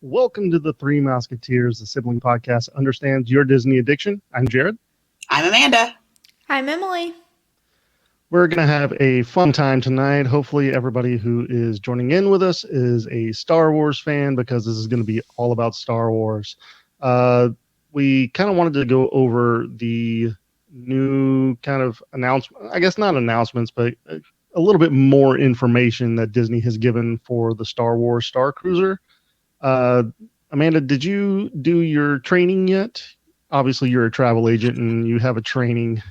Welcome to the Three Musketeers, the sibling podcast that understands your Disney addiction. I'm Jared. I'm Amanda. I'm Emily. We're going to have a fun time tonight. Hopefully, everybody who is joining in with us is a Star Wars fan because this is going to be all about Star Wars. We kind of wanted to go over the new kind of announcement, I guess not announcements, but a little bit more information that Disney has given for the Star Wars Starcruiser. Amanda, did you do your training yet? Obviously, you're a travel agent and you have a training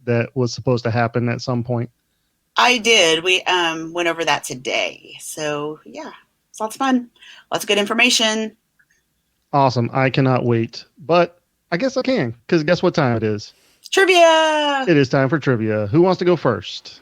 that was supposed to happen at some point. I did. We went over that today. So, yeah, it's lots of fun. Lots of good information. Awesome. I cannot wait. But I guess I can, because guess what time it is? It's trivia! It is time for trivia. Who wants to go first?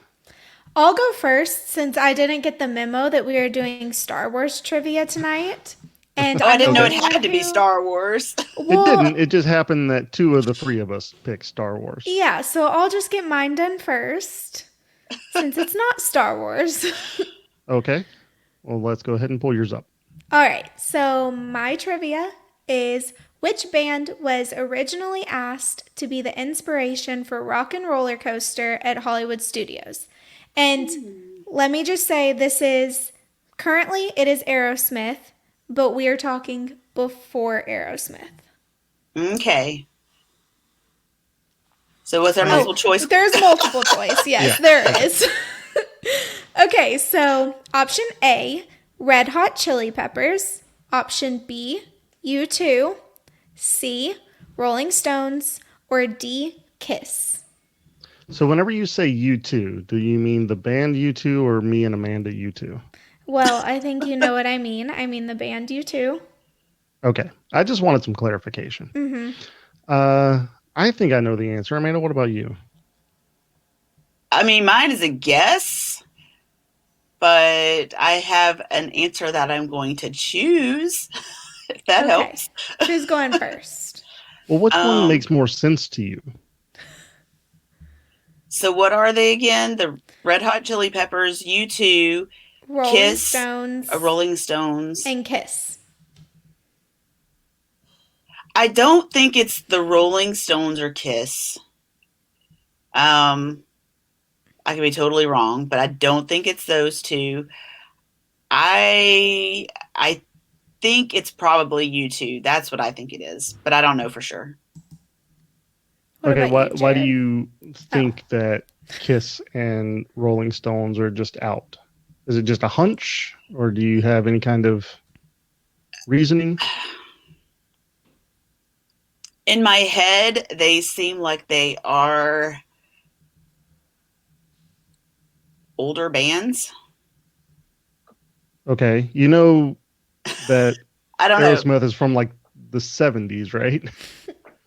I'll go first since I didn't get the memo that we are doing Star Wars trivia tonight. And I didn't know it Okay. had to be Star Wars. Well, It didn't. It just happened that two of the three of us picked Star Wars. Yeah, so I'll just get mine done first since it's not Star Wars. Okay. Well, let's go ahead and pull yours up. All right, so my trivia is which band was originally asked to be the inspiration for Rock and Roller Coaster at Hollywood Studios? And let me just say currently it is Aerosmith, but we are talking before Aerosmith. Okay. So was there multiple choice? There's multiple choice. Yes, Yeah. there is. Okay, so option A, Red Hot Chili Peppers. Option B, U2. C, Rolling Stones. Or D, Kiss. So whenever you say U2, do you mean the band U2 or me and Amanda U2? Well, I think you know what I mean. I mean the band U2. Okay. I just wanted some clarification. I think I know the answer. Amanda, what about you? I mean, mine is a guess, but I have an answer that I'm going to choose, if that helps. Who's going first? Well, which one makes more sense to you? So what are they again? The Red Hot Chili Peppers, U2, Rolling Kiss, Stones. Rolling Stones. And Kiss. I don't think it's the Rolling Stones or Kiss. I could be totally wrong, but I don't think it's those two. I think it's probably U2. That's what I think it is, but I don't know for sure. What Okay, about you, why do Jared? you think that Kiss and Rolling Stones are just out? Is it just a hunch, or do you have any kind of reasoning? In my head, they seem like they are older bands. Okay, you know that I don't know. Aerosmith is from like the 70s, right?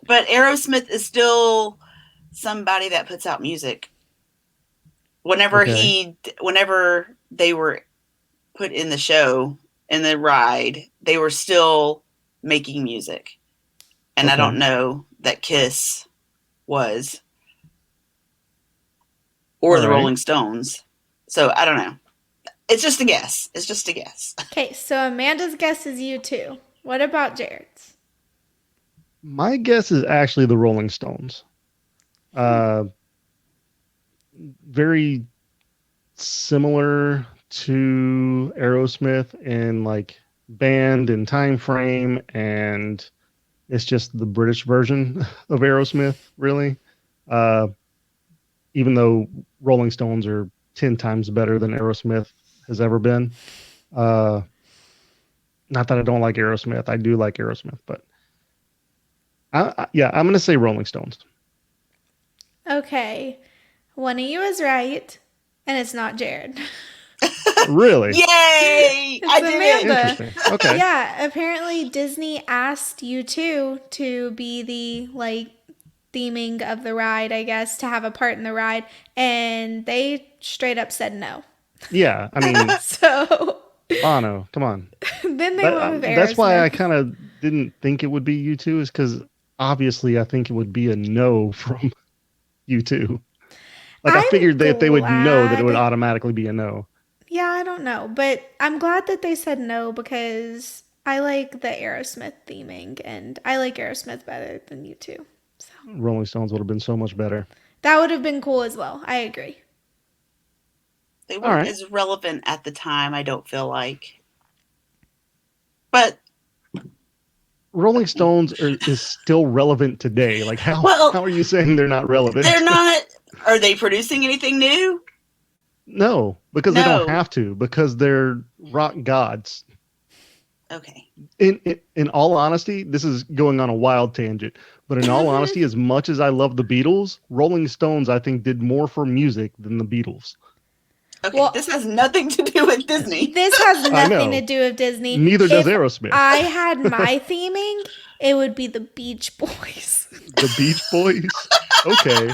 But Aerosmith is still somebody that puts out music. Whenever they were put in the show, in the ride, they were still making music. And I don't know that Kiss was, or the Rolling Stones. So I don't know. It's just a guess. Okay, so Amanda's guess is U2. What about Jared's? My guess is actually the Rolling Stones. Very similar to Aerosmith in like band and time frame, and it's just the British version of Aerosmith, really. Even though Rolling Stones are 10 times better than Aerosmith has ever been. Not that I don't like Aerosmith. I do like Aerosmith, but I'm going to say Rolling Stones. Okay, one of you is right, and it's not Jared. Really? Yay! I did it. Amanda. Interesting. Okay. Yeah, apparently Disney asked U2 to be the theming of the ride, I guess, to have a part in the ride, and they straight up said no. Yeah, I mean, So Bono, come on. then they went with Aerosmith. That's why I kind of didn't think it would be U2, is because obviously I think it would be a no from U2. Like I figured that they would know that it would automatically be a no. Yeah, I don't know, but I'm glad that they said no because I like the Aerosmith theming, and I like Aerosmith better than you two. So Rolling Stones would have been so much better. that would have been cool as well. I agree. They All weren't right. as relevant at the time, I don't feel like. But Rolling Stones is still relevant today. Like how are you saying they're not relevant? They're not. Are they producing anything new? No, because they don't have to, because they're rock gods. Okay. In all honesty, this is going on a wild tangent, but in all honesty, as much as I love the Beatles, Rolling Stones, I think, did more for music than the Beatles. Okay, well, this has nothing to do with Disney. This has nothing to do with Disney. Neither does Aerosmith. If I had my theming, it would be the Beach Boys. The Beach Boys? Okay.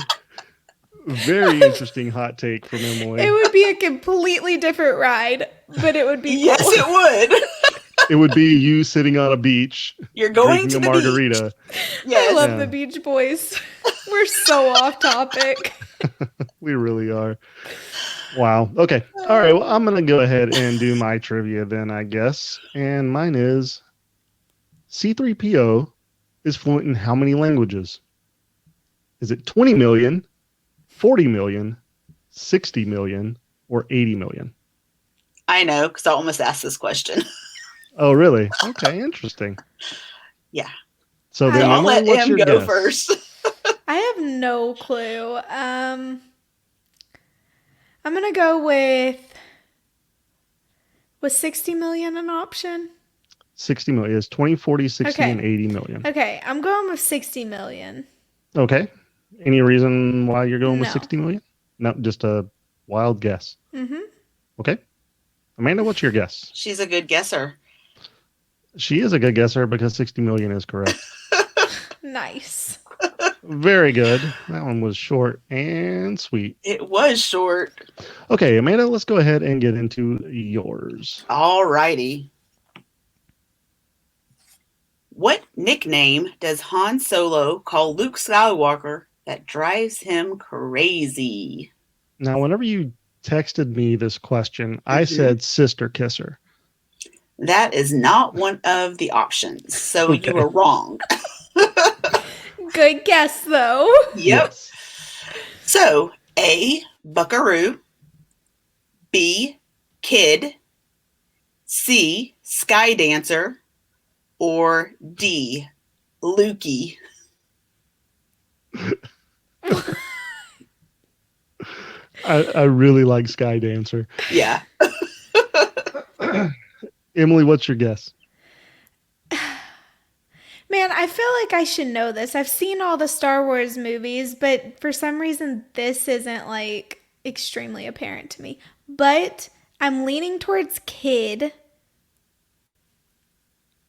Very interesting hot take from Emily. It would be a completely different ride, but it would be Yes, cool. it would. It would be you sitting on a beach. You're going to a margarita. Yes. I love the Beach Boys. We're so off topic. We really are. Wow. Okay. All right. Well, I'm going to go ahead and do my trivia then, I guess. And mine is C3PO is fluent in how many languages? Is it 20 million, 40 million, 60 million, or 80 million? I know, because I almost asked this question. Oh, really? Okay. Interesting. Yeah. So then I'll let what's him your go guess? first. I have no clue. I'm gonna go with 60 million an option? 60 million is 20, 40, 60, and 80 million. Okay, I'm going with 60 million. Okay. Any reason why you're going with 60 million? No, just a wild guess. Mm-hmm. Okay. Amanda, what's your guess? She's a good guesser. She is a good guesser because 60 million is correct. Nice. Very good. That one was short and sweet. It was short. Okay, Amanda, let's go ahead and get into yours. All righty. What nickname does Han Solo call Luke Skywalker that drives him crazy? Now, whenever you texted me this question, I said sister kisser. That is not one of the options, so you were wrong. Good guess, though. Yep. Yes. So, A, Buckaroo, B, Kid, C, Sky Dancer, or D, Lukey. I really like Sky Dancer. Yeah. Emily, what's your guess? Man, I feel like I should know this. I've seen all the Star Wars movies, but for some reason this isn't like extremely apparent to me. But I'm leaning towards Kid.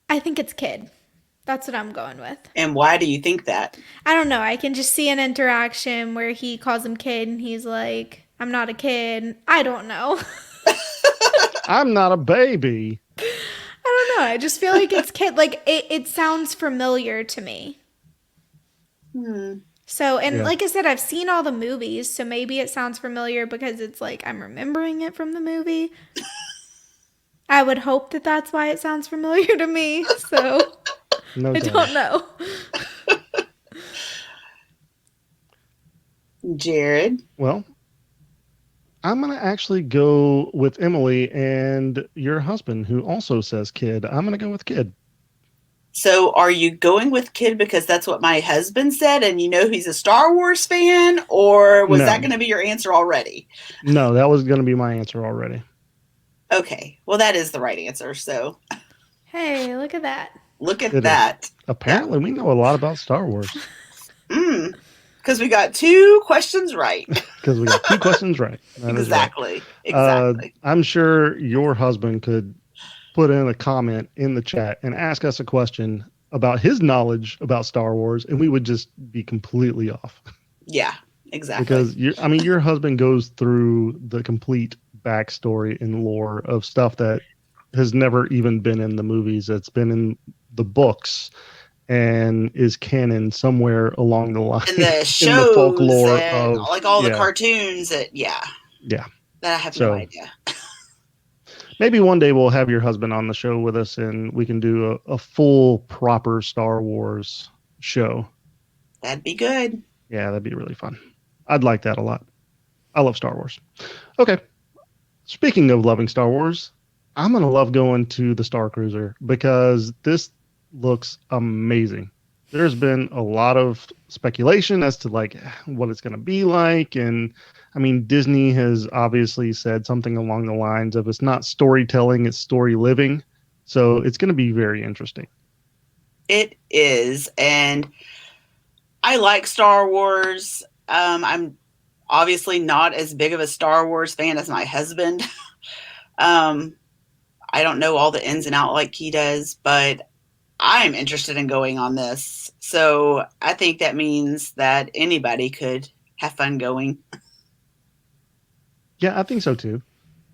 I think it's Kid. That's what I'm going with. And why do you think that? I don't know. I can just see an interaction where he calls him Kid and he's like, I'm not a kid. I don't know. I'm not a baby. I don't know. I just feel like it's Kid. Like, it sounds familiar to me. So, and like I said, I've seen all the movies, so maybe it sounds familiar because it's like I'm remembering it from the movie. I would hope that that's why it sounds familiar to me. So, I don't know. Jared? Well, I'm going to actually go with Emily and your husband, who also says Kid. I'm going to go with Kid. So are you going with Kid because that's what my husband said and you know he's a Star Wars fan? Or was that going to be your answer already? No, that was going to be my answer already. Okay. Well, that is the right answer. So, hey, look at that. Look at that. Apparently, we know a lot about Star Wars. Because we got 2 questions right. Because we got 2 questions right. Exactly. Exactly. I'm sure your husband could put in a comment in the chat and ask us a question about his knowledge about Star Wars, and we would just be completely off. Yeah, exactly. Because your husband goes through the complete backstory and lore of stuff that has never even been in the movies. It's been in the books and is canon somewhere along the line. And the shows, in the folklore and of, like all the cartoons that, that I have no idea. Maybe one day we'll have your husband on the show with us and we can do a full, proper Star Wars show. That'd be good. Yeah, that'd be really fun. I'd like that a lot. I love Star Wars. Okay. Speaking of loving Star Wars, I'm going to love going to the Starcruiser because this looks amazing. There's been a lot of speculation as to like what it's going to be like. And I mean, Disney has obviously said something along the lines of it's not storytelling, it's story living. So it's going to be very interesting. It is. And I like Star Wars. I'm obviously not as big of a Star Wars fan as my husband. I don't know all the ins and outs like he does, but I'm interested in going on this. So I think that means that anybody could have fun going. Yeah, I think so too.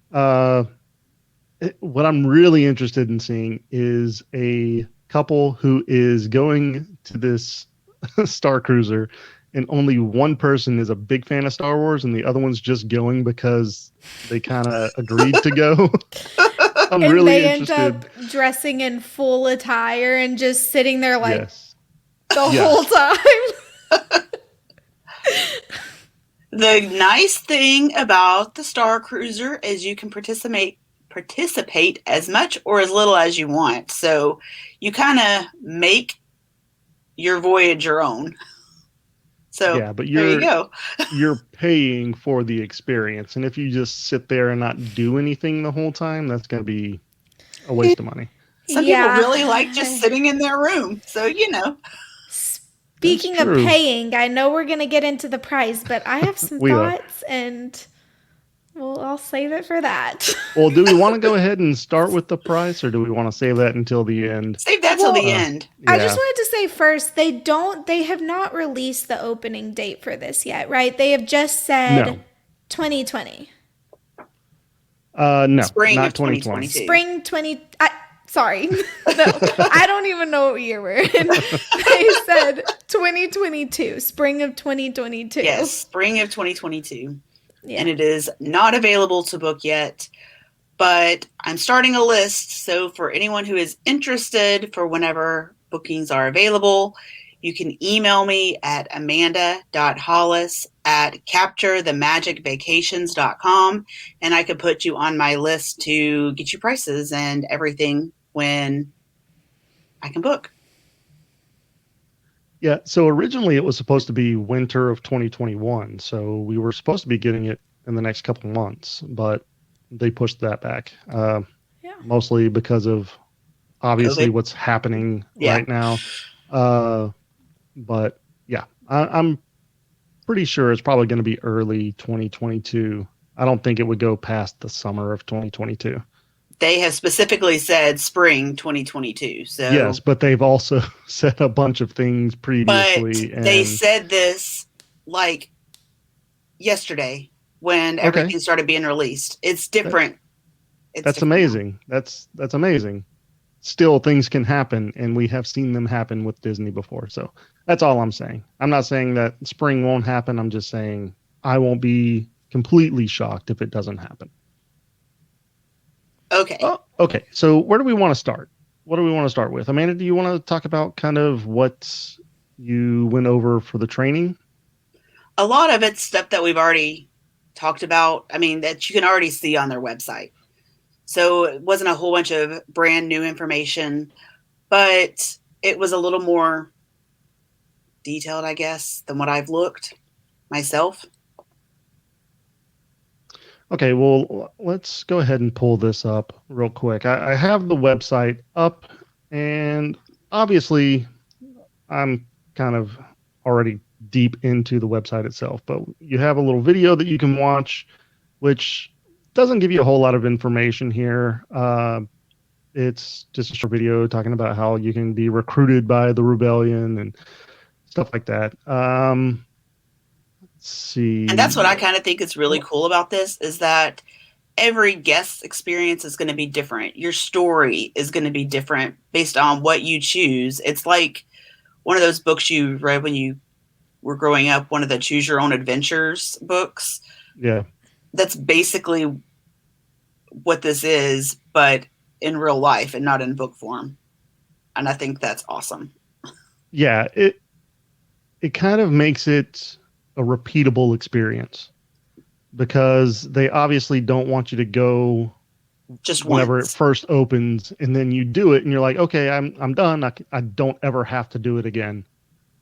What I'm really interested in seeing is a couple who is going to this Starcruiser, and only one person is a big fan of Star Wars, and the other one's just going because they kind of agreed to go. I'm and really they interested. end up dressing in full attire and just sitting there like Yes. the whole time. The nice thing about the Starcruiser is you can participate as much or as little as you want. So you kind of make your voyage your own. So yeah, but there you go. You're paying for the experience, and if you just sit there and not do anything the whole time, that's going to be a waste of money. Some people really like just sitting in their room. So, you know. Speaking of paying, I know we're going to get into the price, but I have some thoughts and I'll save it for that. Well, do we want to go ahead and start with the price, or do we want to save that until the end? Save that till the end. Yeah. I just wanted to say first, they have not released the opening date for this yet, right? They have just said 2020. No, spring not of 2022. Spring 20. Sorry. No, I don't even know what year we're in. They said 2022, spring of 2022. Yes, spring of 2022. Yeah. And it is not available to book yet, but I'm starting a list. So for anyone who is interested for whenever bookings are available, you can email me at amanda.hollis at capturethemagicvacations.com, and I could put you on my list to get you prices and everything when I can book. Yeah, so originally it was supposed to be winter of 2021, so we were supposed to be getting it in the next couple months, but they pushed that back, mostly because of obviously COVID. What's happening right now. But yeah, I'm pretty sure it's probably going to be early 2022. I don't think it would go past the summer of 2022. They have specifically said spring 2022. So yes, but they've also said a bunch of things previously. But they said this like yesterday when everything started being released. It's different. That's amazing. That's amazing. Still, things can happen, and we have seen them happen with Disney before. So that's all I'm saying. I'm not saying that spring won't happen. I'm just saying I won't be completely shocked if it doesn't happen. Okay. Okay. So where do we want to start? What do we want to start with? Amanda, do you want to talk about kind of what you went over for the training? A lot of it's stuff that we've already talked about. I mean, that you can already see on their website. So it wasn't a whole bunch of brand new information, but it was a little more detailed, I guess, than what I've looked myself. Okay, well, let's go ahead and pull this up real quick. I have the website up, and obviously I'm kind of already deep into the website itself, but you have a little video that you can watch, which doesn't give you a whole lot of information here. It's just a short video talking about how you can be recruited by the rebellion and stuff like that. See. And that's what I kind of think is really cool about this is that every guest experience is going to be different. Your story is going to be different based on what you choose. It's like one of those books you read when you were growing up, one of the Choose Your Own Adventures books. Yeah. That's basically what this is, but in real life and not in book form. And I think that's awesome. Yeah, it kind of makes it a repeatable experience because they obviously don't want you to go Just whenever it once. first opens and then you do it and you're like, okay, I'm done. I don't ever have to do it again.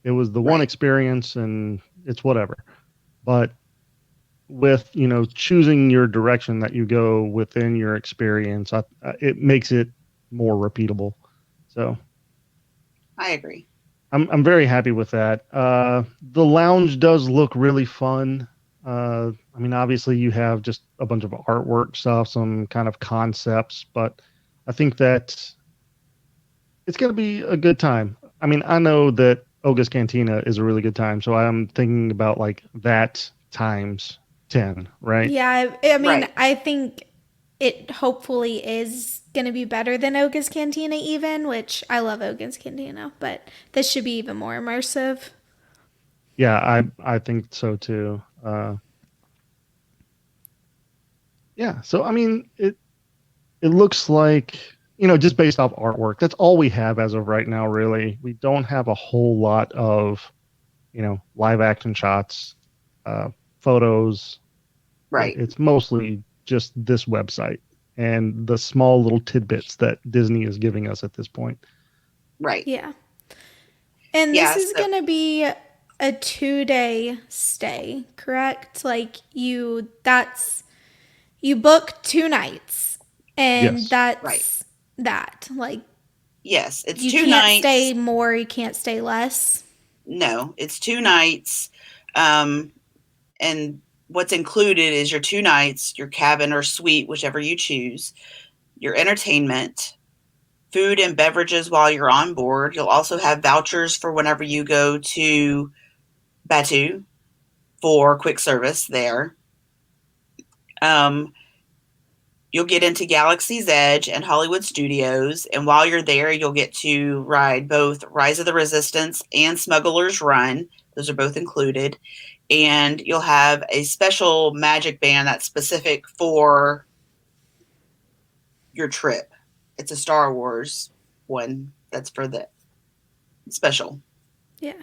It was the one Right. experience and it's whatever. But with, choosing your direction that you go within your experience, it makes it more repeatable. So I agree. I'm very happy with that. The lounge does look really fun. I mean, obviously you have just a bunch of artwork stuff, some kind of concepts, but I think that it's going to be a good time. I mean, I know that Oga's Cantina is a really good time, so I'm thinking about like that times 10, right? Yeah, I mean, Right. I think it hopefully is going to be better than Oga's Cantina, even, which I love Oga's Cantina, but this should be even more immersive. Yeah, I think so too. Yeah, so I mean, it looks like, just based off artwork, that's all we have as of right now, really. We don't have a whole lot of, live action shots, uh, photos. Right. It's mostly just this website and the small little tidbits that Disney is giving us at this point. Right. Yeah. And this Yeah. is So, going to be a 2-day stay, correct? Like you book 2 nights and Yes. right. that's that. Like Yes. It's you two can't nights. stay more, you can't stay less. No, it's 2 nights. And what's included is your 2 nights, your cabin or suite, whichever you choose, your entertainment, food and beverages while you're on board. You'll also have vouchers for whenever you go to Batu for quick service there. Um, you'll get into Galaxy's Edge and Hollywood Studios, and while you're there, you'll get to ride both Rise of the Resistance and Smuggler's Run. Those are both included. And you'll have a special magic band that's specific for your trip. It's a Star Wars one that's for the special. Yeah.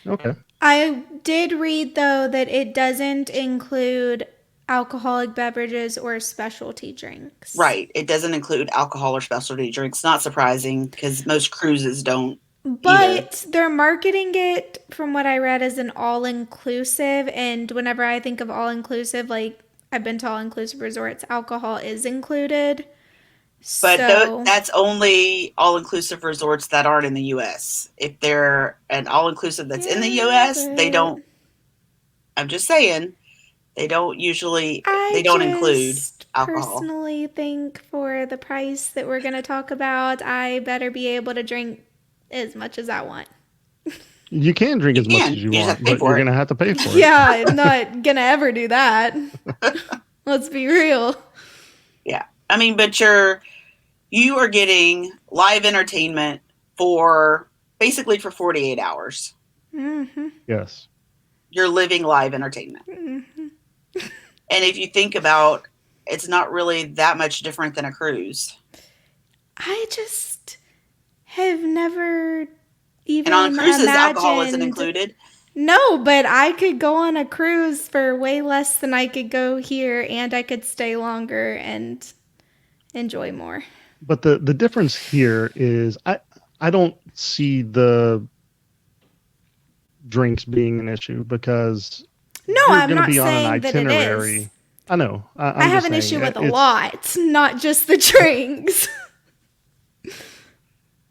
Okay. I did read though that it doesn't include alcoholic beverages or specialty drinks. Right. It doesn't include alcohol or specialty drinks. Not surprising because most cruises don't either. But they're marketing it, from what I read, as an all inclusive. And whenever I think of all inclusive, like I've been to all inclusive resorts, alcohol is included. But So, that's only all inclusive resorts that aren't in the U.S. If they're an all inclusive that's in the yeah, U.S., they but don't. I'm just saying they don't usually. They I don't include just alcohol. personally think for the price that we're going to talk about, I better be able to drink as much as I want. You can drink You as much as can. you You just have want, to pay but you're for going it. to have to pay for it. Yeah, I'm not going to ever do that. Let's be real. Yeah. I mean, but you are getting live entertainment for basically for 48 hours. Mm-hmm. Yes. You're living live entertainment. Mm-hmm. And if you think about, it's not really that much different than a cruise. I just have never And on even cruises, alcohol isn't imagined. included. No, but I could go on a cruise for way less than I could go here, and I could stay longer and enjoy more. But the difference here is I don't see the drinks being an issue because No, you're I'm going to not be on an saying that it is. itinerary. I know. I I'm have just an saying issue with a it's lot, not just the drinks.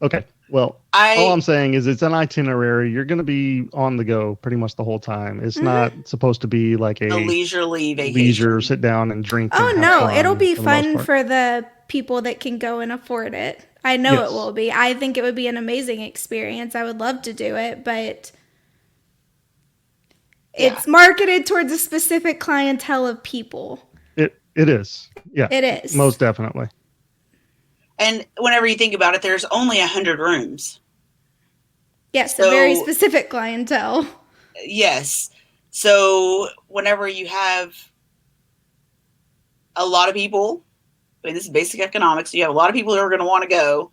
okay. Well, all I'm I saying is it's an itinerary. You're going to be on the go pretty much the whole time. It's not Mm-hmm. supposed to be like a a leisurely leisure vacation. sit down and drink and Oh have no, Right. it'll fun be for the most fun part. for the people that can go and afford it. I know it Yes. will be. I think it would be an amazing experience. I would love to do it, but Yeah. it's marketed towards a specific clientele of people. It is. Yeah. It is. Most definitely. And whenever you think about it, there's only 100 rooms. Yes, a very So, specific clientele. yes. So, whenever you have a lot of people I mean, this is basic economics. You have a lot of people who are going to want to go,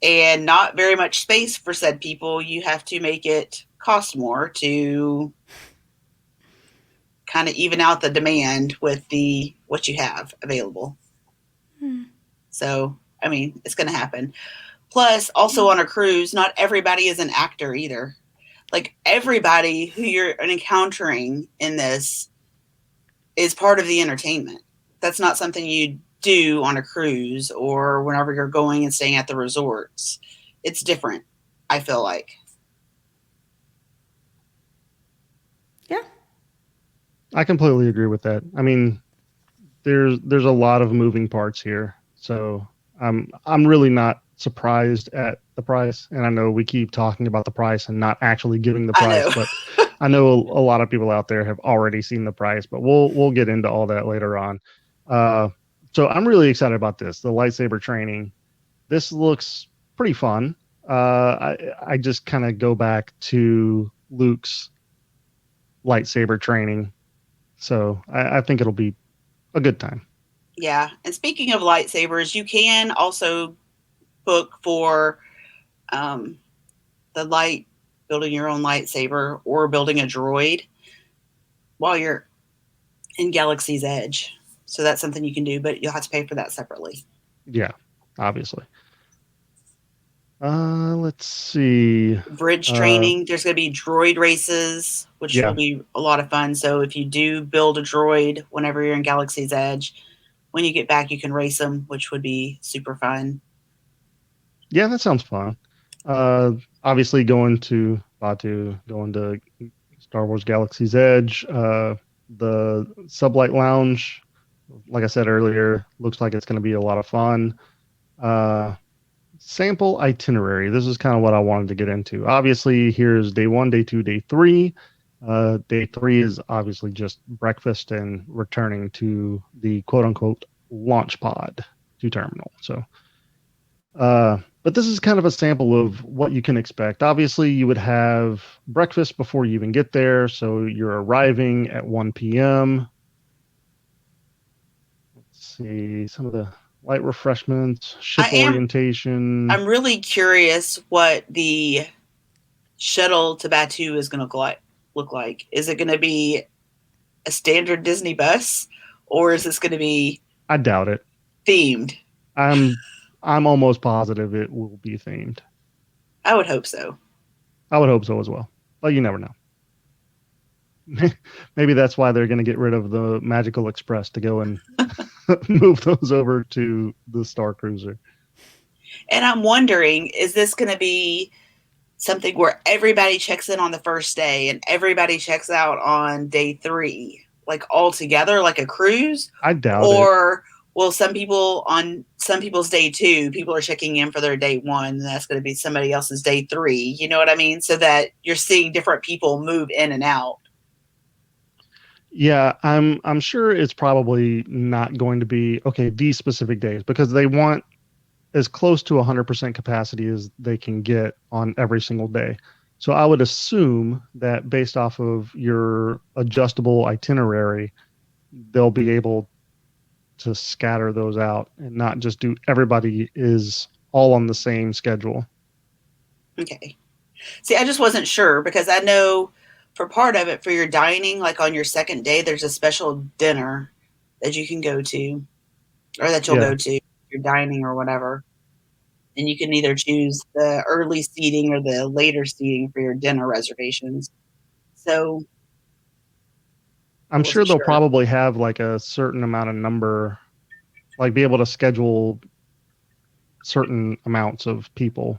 and not very much space for said people. You have to make it cost more to kind of even out the demand with the what you have available. So, I mean, it's going to happen. Plus, also on a cruise, not everybody is an actor either. Like, everybody who you're encountering in this is part of the entertainment. That's not something you do on a cruise or whenever you're going and staying at the resorts. It's different, I feel like. Yeah. I completely agree with that. I mean, there's a lot of moving parts here. So I'm really not surprised at the price. And I know we keep talking about the price and not actually giving the I price, know. but I know a lot of people out there have already seen the price, but we'll get into all that later on. Uh, so I'm really excited about this, the lightsaber training. This looks pretty fun. I just kind of go back to Luke's lightsaber training. So I think it'll be a good time. Yeah. And speaking of lightsabers, you can also book for um, the light, building your own lightsaber or building a droid while you're in Galaxy's Edge. So that's something you can do, but you'll have to pay for that separately. Yeah, obviously. Let's see. Bridge training. There's going to be droid races, which Yeah. will be a lot of fun. So if you do build a droid whenever you're in Galaxy's Edge, when you get back, you can race them, which would be super fun. Yeah, that sounds fun. Obviously going to Batu, going to Star Wars Galaxy's Edge, the Sublight Lounge, like I said earlier, looks like it's going to be a lot of fun. Sample itinerary. This is kind of what I wanted to get into. Obviously, here's day 1, day 2, day 3. Day 3 is obviously just breakfast and returning to the quote unquote launch pod to terminal. So, but this is kind of a sample of what you can expect. Obviously, you would have breakfast before you even get there. So you're arriving at 1 p.m. Let's see some of the light refreshments, ship orientation. I'm really curious what the shuttle to Batu is going to look like. Is it going to be a standard Disney bus, or is this going to be? I doubt it. Themed. I'm almost positive it will be themed. I would hope so. I would hope so as well, but you never know. Maybe that's why they're going to get rid of the Magical Express to go and move those over to the Starcruiser. And I'm wondering, is this going to be something where everybody checks in on the first day and everybody checks out on day 3, like all together, like a cruise? I doubt or it. Will some people on some people's day 2, people are checking in for their day 1, and that's going to be somebody else's day 3. You know what I mean? So that you're seeing different people move in and out. Yeah, I'm sure it's probably not going to be these specific days, because they want as close to 100% capacity as they can get on every single day. So I would assume that based off of your adjustable itinerary, they'll be able to scatter those out and not just do everybody is all on the same schedule. Okay. See, I just wasn't sure, because I know for part of it, for your dining, like on your second day, there's a special dinner that you can go to, or that you'll go to, your dining or whatever. And you can either choose the early seating or the later seating for your dinner reservations. So I'm sure they'll probably have like a certain amount of number, like be able to schedule certain amounts of people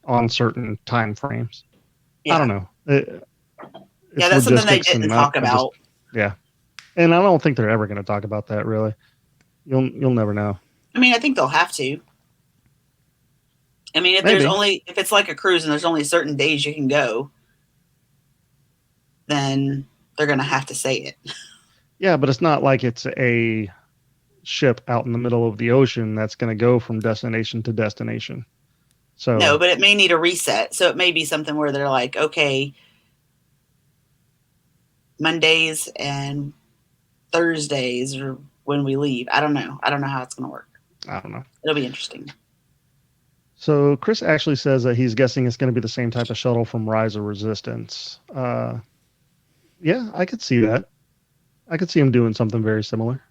on certain time frames. Yeah. I don't know. Yeah, that's something they didn't talk about. Yeah. And I don't think they're ever going to talk about that, really. You'll never know. I mean, I think they'll have to. I mean, if it's like a cruise and there's only certain days you can go, then they're going to have to say it. Yeah, but it's not like it's a ship out in the middle of the ocean that's going to go from destination to destination. So no, but it may need a reset. So it may be something where they're like, okay, Mondays and Thursdays or when we leave. I don't know how it's going to work. I don't know. It'll be interesting. So Chris actually says that he's guessing it's going to be the same type of shuttle from Rise of Resistance. Yeah, I could see that. I could see him doing something very similar.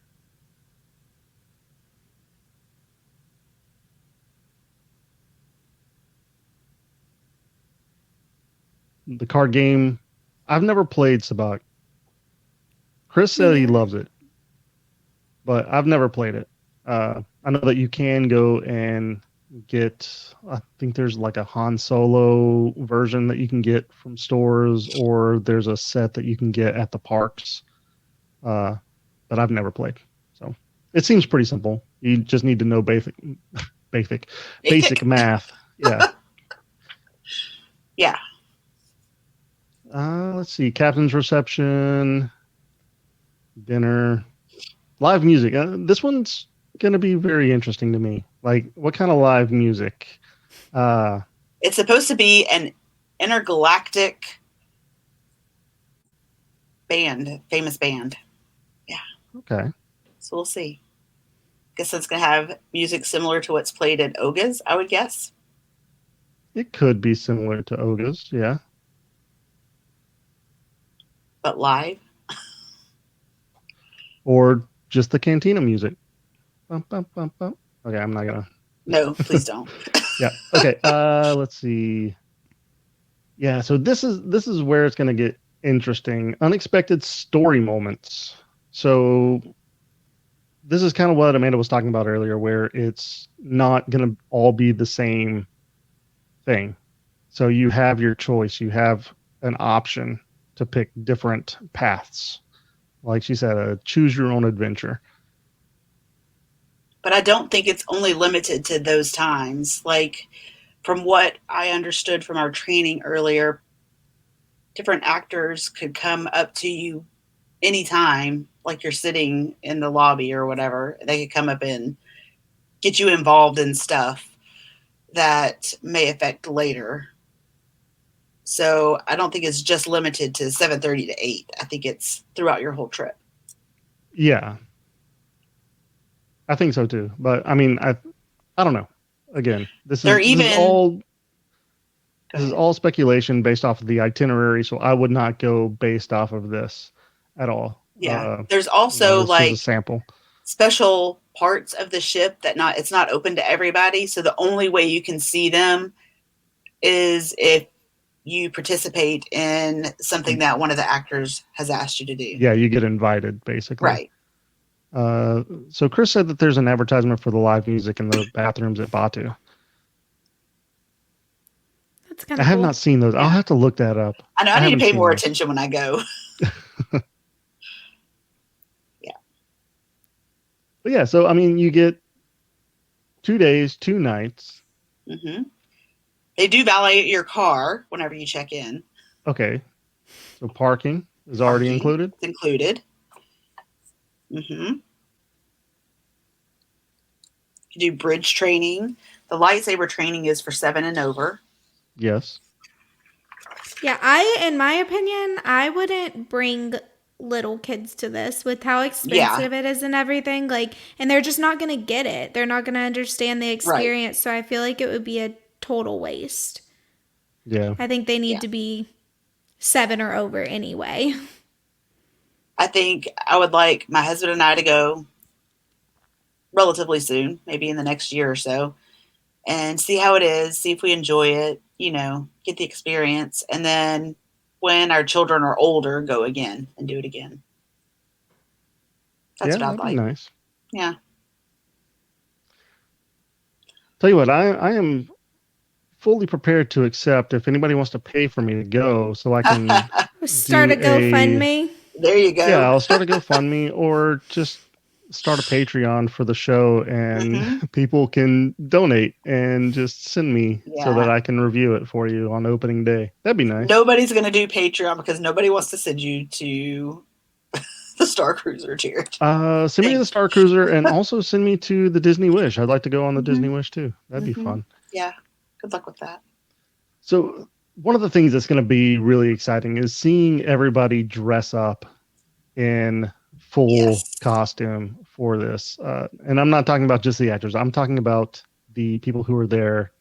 The card game, I've never played Sabak. Chris said he loves it, but I've never played it. I know that you can go and get, I think there's like a Han Solo version that you can get from stores, or there's a set that you can get at the parks, that I've never played. So it seems pretty simple. You just need to know basic math. Yeah. Yeah. Let's see. Captain's reception, dinner, live music. This one's going to be very interesting to me. Like, what kind of live music? It's supposed to be an intergalactic band, famous band. Yeah. Okay. So we'll see. Guess it's going to have music similar to what's played at Oga's, I would guess. It could be similar to Oga's, yeah. But live. Or just the Cantina music. Bum, bum, bum, bum. Okay, I'm not gonna. No, please don't. Yeah. Okay. Let's see. Yeah. So this is where it's gonna get interesting. Unexpected story moments. So this is kind of what Amanda was talking about earlier, where it's not gonna all be the same thing. So you have your choice. You have an option to pick different paths. Like she said, choose your own adventure. But I don't think it's only limited to those times. Like, from what I understood from our training earlier, different actors could come up to you anytime, like you're sitting in the lobby or whatever. They could come up and get you involved in stuff that may affect later. So I don't think it's just limited to 7:30 to 8. I think it's throughout your whole trip. Yeah, I think so too. But I mean, I don't know. Again, this is all speculation based off of the itinerary. So I would not go based off of this at all. Yeah, there's also like a sample. Special parts of the ship that it's not open to everybody. So the only way you can see them is if you participate in something that one of the actors has asked you to do. Yeah, you get invited, basically. Right. So Chris said that there's an advertisement for the live music in the bathrooms at Batu. That's kind of I have not seen those. Yeah. I'll have to look that up. I know I need to pay more attention when I go. Yeah. But yeah, so I mean, you get 2 days, 2 nights. Mm-hmm. They do valet your car whenever you check in. Okay. So parking is already included? It's included. Mm-hmm. You do bridge training. The lightsaber training is for 7 and over. Yes. Yeah, in my opinion, I wouldn't bring little kids to this with how expensive it is and everything. Like, and they're just not going to get it. They're not going to understand the experience. Right. So I feel like it would be a total waste. Yeah. I think they need to be 7 or over anyway. I think I would like my husband and I to go relatively soon, maybe in the next year or so, and see how it is, see if we enjoy it, get the experience. And then when our children are older, go again and do it again. That's what I'd like. Nice. Yeah. Tell you what, I am fully prepared to accept if anybody wants to pay for me to go so I can start a GoFundMe. There you go. Yeah, I'll start a GoFundMe or just start a Patreon for the show, and people can donate and just send me so that I can review it for you on opening day. That'd be nice. Nobody's going to do Patreon because nobody wants to send you to the Starcruiser, Jared. Send me to the Starcruiser and also send me to the Disney Wish. I'd like to go on the Disney Wish too. That'd be fun. Yeah. Good luck with that. So one of the things that's going to be really exciting is seeing everybody dress up in full costume for this. And I'm not talking about just the actors. I'm talking about the people who are there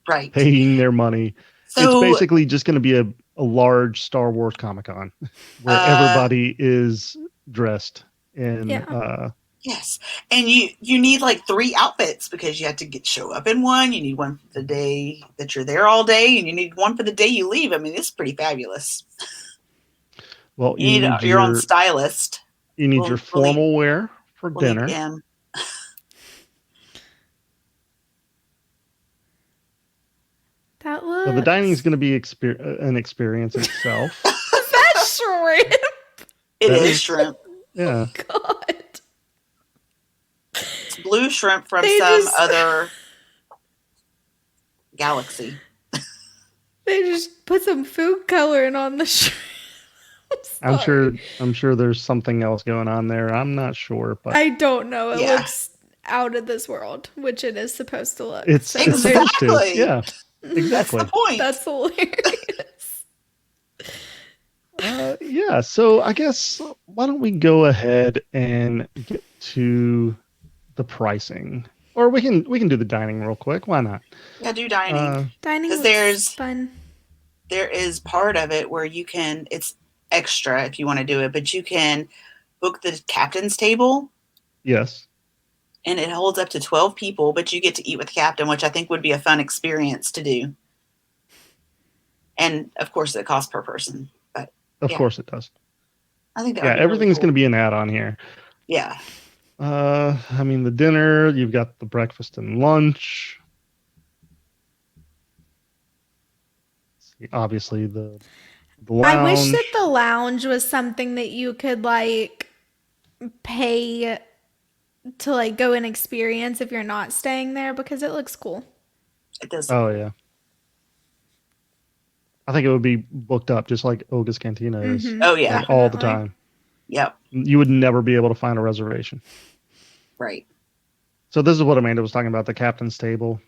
Right. paying their money. So it's basically just going to be a large Star Wars Comic-Con where everybody is dressed in yes, and you need like 3 outfits because you have to show up in one. You need one for the day that you're there all day, and you need one for the day you leave. I mean, it's pretty fabulous. Well, you need your own stylist. You need your formal wear for dinner. That looks. So the dining is going to be an experience itself. Is that shrimp? It is shrimp. Yeah. Oh, God. It's blue shrimp from some other galaxy. They just put some food coloring on the shrimp. I'm sure there's something else going on there. I'm not sure, but I don't know. It looks out of this world, which it is supposed to look. It's supposed to. Yeah. Exactly. That's the point. That's hilarious. Yeah, so I guess why don't we go ahead and get to the pricing, or we can do the dining real quick. Why not? Yeah, do dining. Dining is fun. There is part of it where you can. It's extra if you want to do it, but you can book the captain's table. Yes. And it holds up to 12 people, but you get to eat with the captain, which I think would be a fun experience to do. And of course, it costs per person. But of course, it does. I think that everything's really cool. going to be an add-on here. Yeah. I mean, the dinner, you've got the breakfast and lunch. Obviously, the lounge. I wish that the lounge was something that you could like pay to like go and experience if you're not staying there, because it looks cool. It does. Oh yeah. I think it would be booked up just like Oga's Cantina is. Mm-hmm. Oh yeah, like, all the time. Yep. You would never be able to find a reservation. Right. So this is what Amanda was talking about, the captain's table.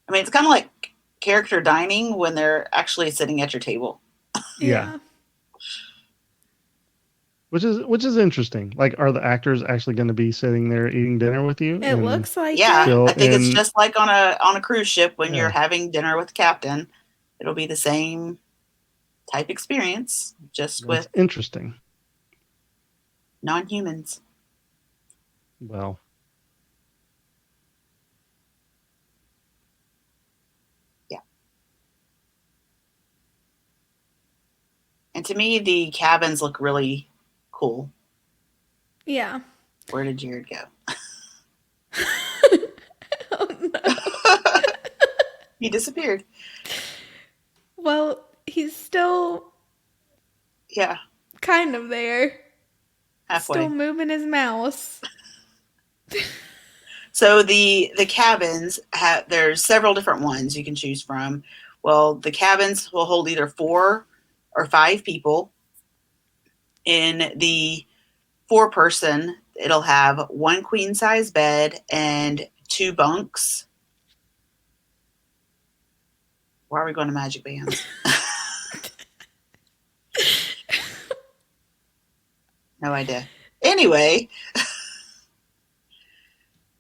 I mean, it's kind of like character dining when they're actually sitting at your table. Yeah. Which is interesting. Like, are the actors actually going to be sitting there eating dinner with you? It looks like I think it's just like on a cruise ship when you're having dinner with the captain. It'll be the same type experience, just with interesting non-humans. Well, yeah. And to me, the cabins look really cool. Yeah. Where did Jared go? Oh, no. He disappeared. Well, he's still kind of there. Halfway. Still moving his mouse. So the cabins there's several different ones you can choose from. Well, the cabins will hold either 4 or 5 people. In the 4-person, it'll have 1 queen size bed and 2 bunks. Why are we going to magic bands? No idea. Anyway,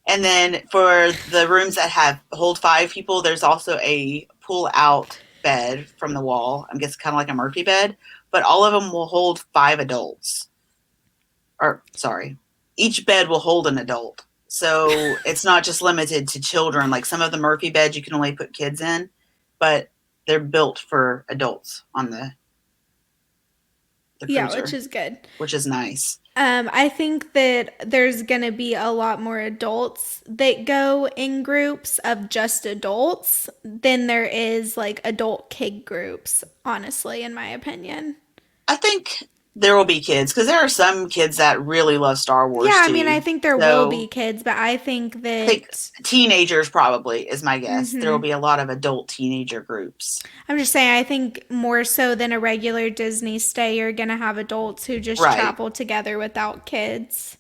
and then for the rooms that hold 5 people, there's also a pull out bed from the wall. I guess kind of like a Murphy bed, but all of them will hold 5 adults. Or sorry, each bed will hold an adult. So it's not just limited to children. Like some of the Murphy beds, you can only put kids in, but they're built for adults on the cruiser, which is good. Which is nice. I think that there's going to be a lot more adults that go in groups of just adults than there is like adult kid groups, honestly, in my opinion. I think there will be kids because there are some kids that really love Star Wars. Yeah, too. I mean, I think there will be kids, but I think that teenagers probably is my guess. Mm-hmm. There will be a lot of adult teenager groups. I'm just saying, I think more so than a regular Disney stay, you're going to have adults who just travel together without kids.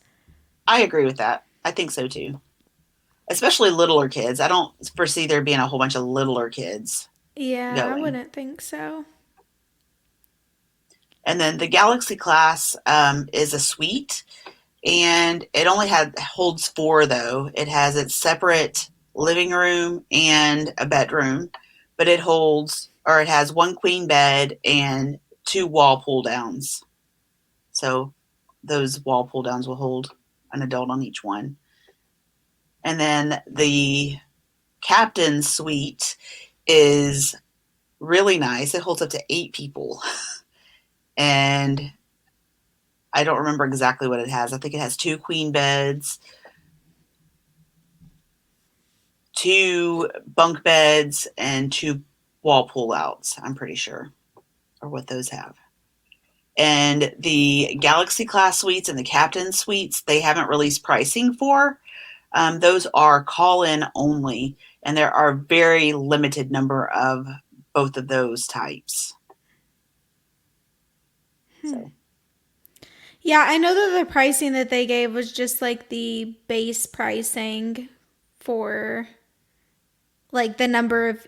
I agree with that. I think so too. Especially littler kids. I don't foresee there being a whole bunch of littler kids. Yeah, I wouldn't think so. And then the Galaxy class is a suite, and it only holds 4 though. It has its separate living room and a bedroom, but it has 1 queen bed and 2 wall pull downs. So those wall pull downs will hold an adult on each one. And then the captain's suite is really nice. It holds up to 8 people. And I don't remember exactly what it has. I think it has 2 queen beds, 2 bunk beds, and 2 wall pull outs, I'm pretty sure, are what those have. And the Galaxy class suites and the Captain suites, they haven't released pricing for. Those are call-in only, and there are very limited number of both of those types. So. Yeah, I know that the pricing that they gave was just like the base pricing for like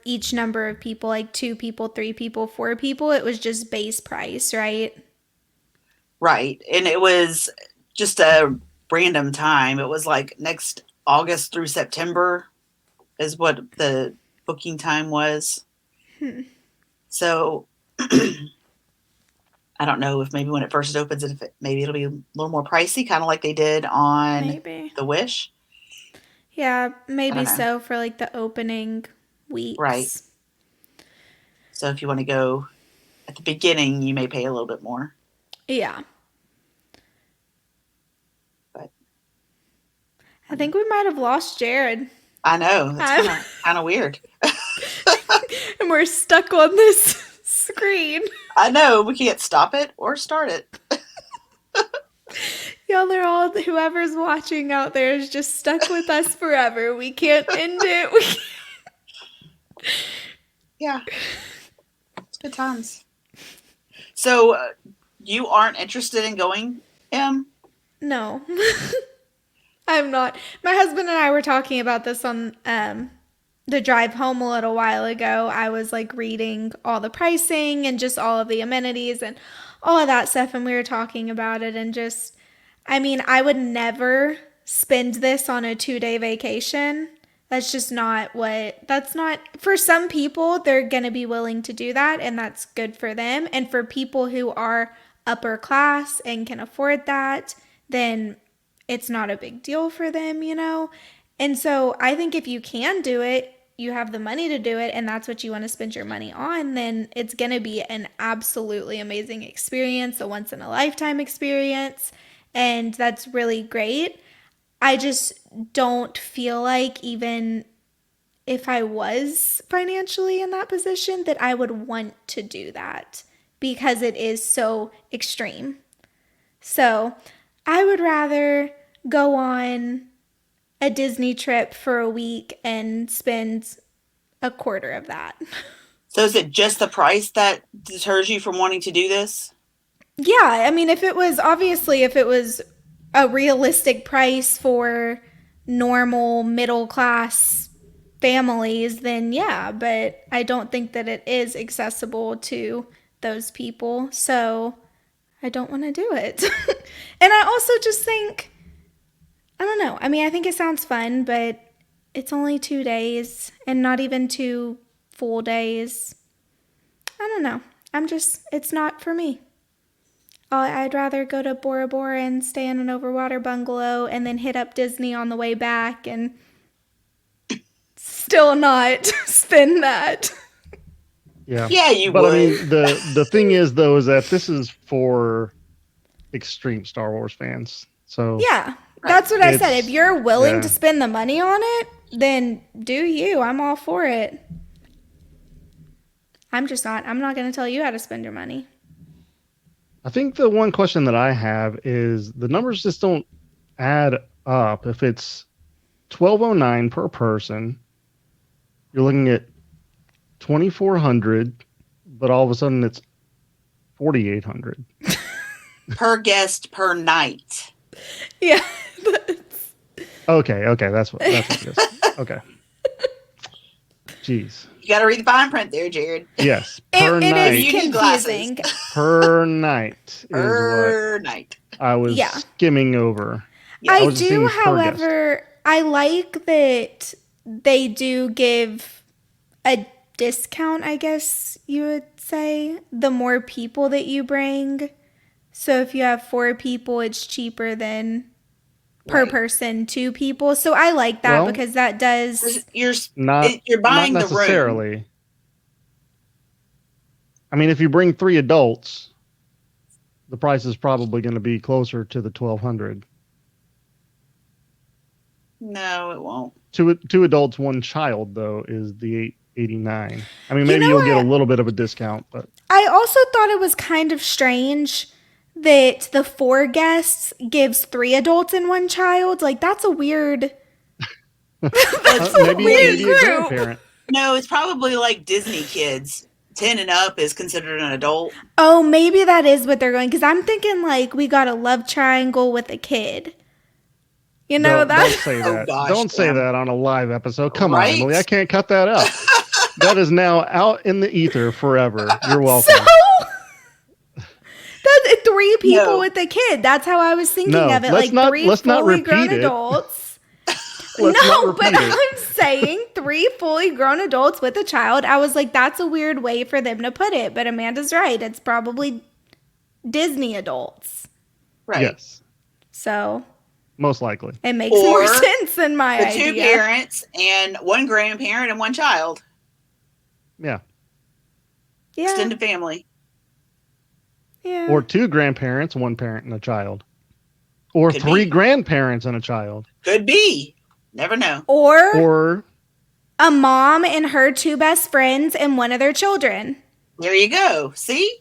each number of people, like 2 people, 3 people, 4 people. It was just base price, right? Right. And it was just a random time. It was like next August through September is what the booking time was. So I don't know if maybe when it first opens, maybe it'll be a little more pricey, kind of like they did on the Wish. Yeah, maybe so for like the opening weeks. Right. So if you want to go at the beginning, you may pay a little bit more. Yeah. But I think we might have lost Jared. I know. It's kind of weird. And we're stuck on this screen. I know. We can't stop it or start it. Y'all are all, whoever's watching out there is just stuck with us forever. We can't end it. Yeah. It's good times. So you aren't interested in going, Em? No. I'm not. My husband and I were talking about this on the drive home a little while ago. I was like reading all the pricing and just all of the amenities and all of that stuff, and we were talking about it, and just, I mean, I would never spend this on a 2-day vacation. That's just not for some people, they're going to be willing to do that, and that's good for them. And for people who are upper class and can afford that, then it's not a big deal for them, you know? And so I think if you can do it, you have the money to do it, and that's what you want to spend your money on, then it's going to be an absolutely amazing experience, a once in a lifetime experience. And that's really great. I just don't feel like, even if I was financially in that position, that I would want to do that because it is so extreme. So I would rather go on a Disney trip for a week and spend a quarter of that. So is it just the price that deters you from wanting to do this? Yeah, I mean, if it was a realistic price for normal middle class families, then yeah, but I don't think that it is accessible to those people. So I don't want to do it. And I also just think, I don't know. I mean, I think it sounds fun, but it's only 2 days and not even 2 full days. I don't know. It's not for me. I'd rather go to Bora Bora and stay in an overwater bungalow and then hit up Disney on the way back and still not spend that. Yeah. Yeah, you but would. I mean, the thing is, though, is that this is for extreme Star Wars fans. So yeah, that's what I said. If you're willing to spend the money on it, then do you. I'm all for it. I'm not going to tell you how to spend your money. I think the one question that I have is the numbers just don't add up. If it's $1,209 per person, you're looking at $2,400, but all of a sudden it's $4,800 per guest per night. Yeah. Okay, that's what it is. Okay. Jeez. You got to read the fine print there, Jared. Yes, per It night. is You need confusing. Per night is Per what night. I was skimming over. Yeah. I was just do, seeing per however, I like that they do give a discount, I guess you would say, the more people that you bring. So if you have 4 people, it's cheaper than per person 2 people. So I like that because that does... You're not buying the room. necessarily. I mean, if you bring 3 adults, the price is probably going to be closer to the $1,200. No, it won't. 2 adults, 1 child, though, is the $889. I mean, maybe you'll get a little bit of a discount, but I also thought it was kind of strange that the 4 guests gives 3 adults and 1 child. Like, that's a weird... that's a weird maybe group. A grandparent. No, it's probably like Disney kids. 10 and up is considered an adult. Oh, maybe that is what they're going. Because I'm thinking, like, we got a love triangle with a kid. You know, don't say that. Oh, gosh, don't say damn. that on a live episode. Come on, Emily. I can't cut that out. That is now out in the ether forever. You're welcome. So, that's 3 people with a kid. That's how I was thinking of it. Like 3 fully grown adults. No, but I'm saying 3 fully grown adults with a child. I was like, that's a weird way for them to put it. But Amanda's right. It's probably Disney adults. Right. Yes. So. Most likely. It makes more sense than my idea. The 2 parents and 1 grandparent and 1 child. Yeah. Extended family. Yeah. Or 2 grandparents, 1 parent, and a child. Or Could 3 be. grandparents and a child. Could be. Never know. Or a mom and her 2 best friends and 1 of their children. There you go. See?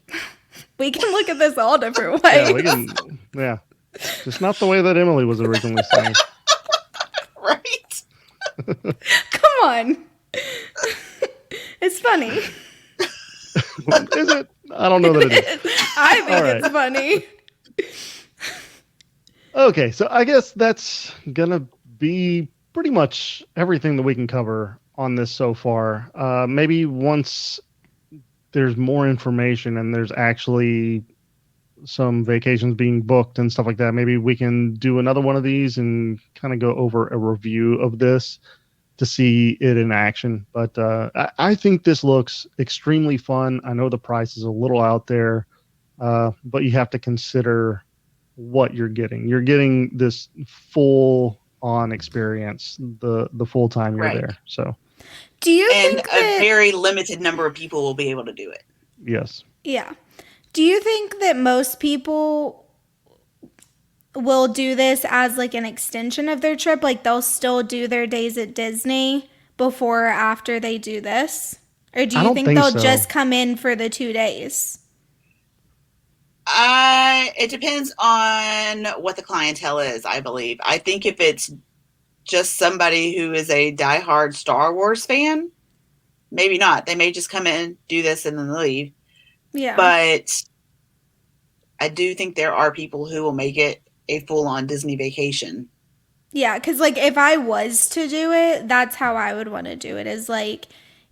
We can look at this all different ways. Yeah, we can. Yeah. Just not the way that Emily was originally saying. Right. Come on. It's funny. Is it? I don't know that it is. I think it's funny. Okay, so I guess that's going to be pretty much everything that we can cover on this so far. Maybe once there's more information and there's actually some vacations being booked and stuff like that, maybe we can do another one of these and kind of go over a review of this to see it in action. But I think this looks extremely fun. I know the price is a little out there, but you have to consider what you're getting. You're getting this full on experience the full time you're there. So do you think that, a very limited number of people will be able to do it? Yes. Yeah. Do you think that most people will do this as like an extension of their trip? Like they'll still do their days at Disney before or after they do this? Or do you think they'll just come in for the 2 days? It depends on what the clientele is, I believe. I think if it's just somebody who is a diehard Star Wars fan, maybe not. They may just come in, do this, and then leave. Yeah. But I do think there are people who will make it a full-on Disney vacation. Yeah, because like if I was to do it, that's how I would want to do it, is like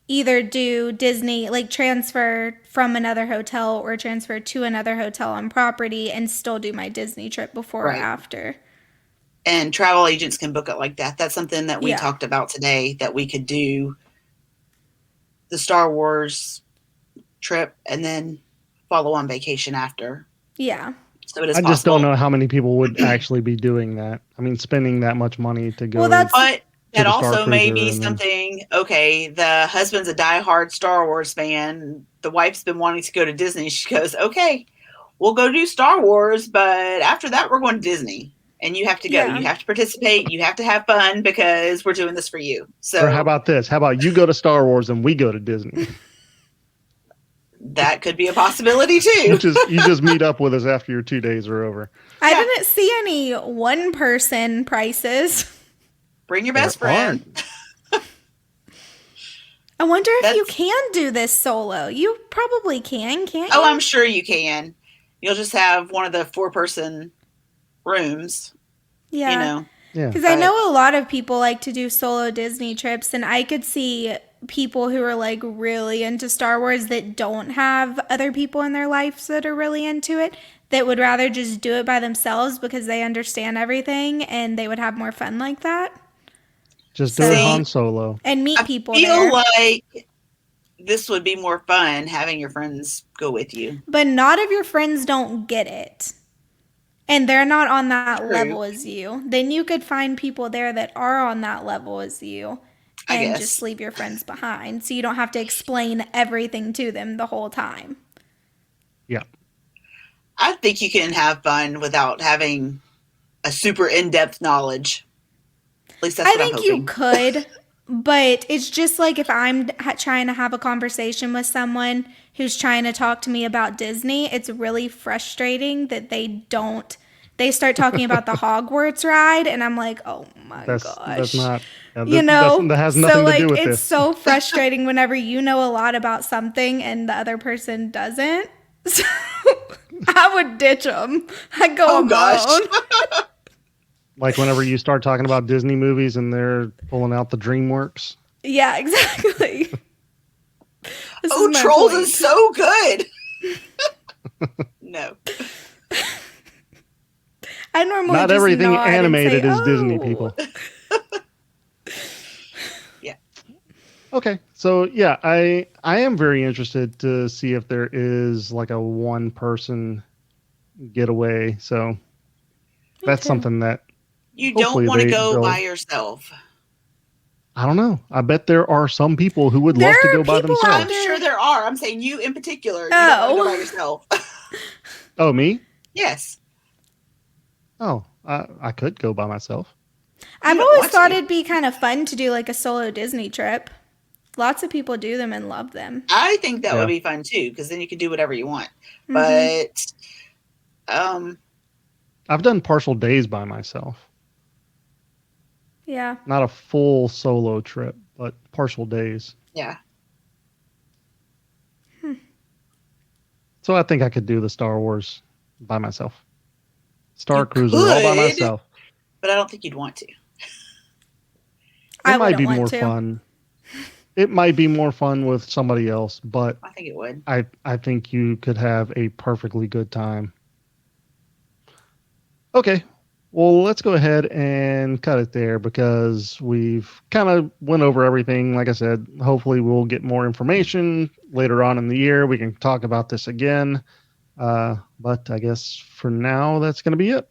either do Disney, like transfer from another hotel or transfer to another hotel on property and still do my Disney trip before or after. And travel agents can book it like that. That's something that we talked about today, that we could do the Star Wars trip and then follow on vacation after. Yeah. So it is I just don't know how many people would actually be doing that. I mean, spending that much money to go. Well, but that also may be something. Okay, the husband's a diehard Star Wars fan. The wife's been wanting to go to Disney. She goes, okay, we'll go do Star Wars, but after that, we're going to Disney. And you have to go. You have to participate. You have to have fun because we're doing this for you. So, or how about this? How about you go to Star Wars and we go to Disney? That could be a possibility too. You just meet up with us after your 2 days are over. I didn't see any 1-person prices. Bring your best friend. I wonder if you can do this solo. You probably can't you? Oh, I'm sure you can. You'll just have one of the 4-person rooms. Yeah. You know. Because I know a lot of people like to do solo Disney trips, and I could see people who are like really into Star Wars that don't have other people in their lives that are really into it, that would rather just do it by themselves because they understand everything and they would have more fun like that. Just do it Han Solo. And meet I people feel there. like this would be more fun having your friends go with you. But not if your friends don't get it. And they're not on that True. level as you. Then you could find people there that are on that level as you and just leave your friends behind. So you don't have to explain everything to them the whole time. Yeah. I think you can have fun without having a super in-depth knowledge. At least that's what I'm hoping. I think you could, but it's just like if I'm trying to have a conversation with someone who's trying to talk to me about Disney, it's really frustrating that they start talking about the Hogwarts ride, and I'm like, oh my gosh. That's not, that has nothing to do with it's this. so frustrating whenever you know a lot about something and the other person doesn't. So I would ditch them. I'd go on my own. Like whenever you start talking about Disney movies and they're pulling out the DreamWorks. Yeah, exactly. Trolls is so good. No. I normally not just everything nod animated and say, is Disney, people. Yeah. Okay, so yeah, I am very interested to see if there is like a one person getaway. So that's something that you don't want to go by yourself. I don't know. I bet there are some people who would love to go by themselves. I'm sure there are. I'm saying you in particular. You don't want to go by yourself. Oh, me? Yes. Oh, I could go by myself. I've always thought it'd be kind of fun to do like a solo Disney trip. Lots of people do them and love them. I think that would be fun too, because then you can do whatever you want. Mm-hmm. But I've done partial days by myself. Yeah. Not a full solo trip, but partial days. Yeah. So I think I could do the Star Wars by myself. Starcruiser all by myself. But I don't think you'd want to. It might be more fun. It might be more fun with somebody else, but I think it would. I think you could have a perfectly good time. Okay. Well, let's go ahead and cut it there because we've kind of went over everything. Like I said, hopefully we'll get more information later on in the year. We can talk about this again. But I guess for now, that's going to be it.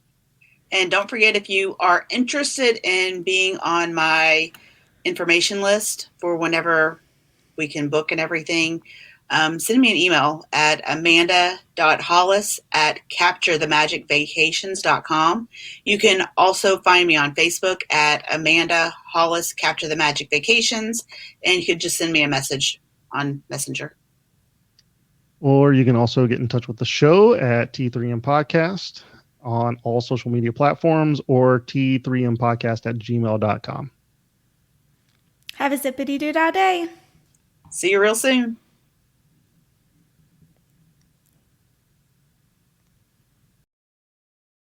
And don't forget, if you are interested in being on my information list for whenever we can book and everything, send me an email at amanda.hollis at capturethemagicvacations.com. You can also find me on Facebook at Amanda Hollis Capture the Magic Vacations, and you could just send me a message on Messenger. Or you can also get in touch with the show at T3M Podcast on all social media platforms or T3mpodcast@gmail.com. Have a zippity-doo-dah day. See you real soon.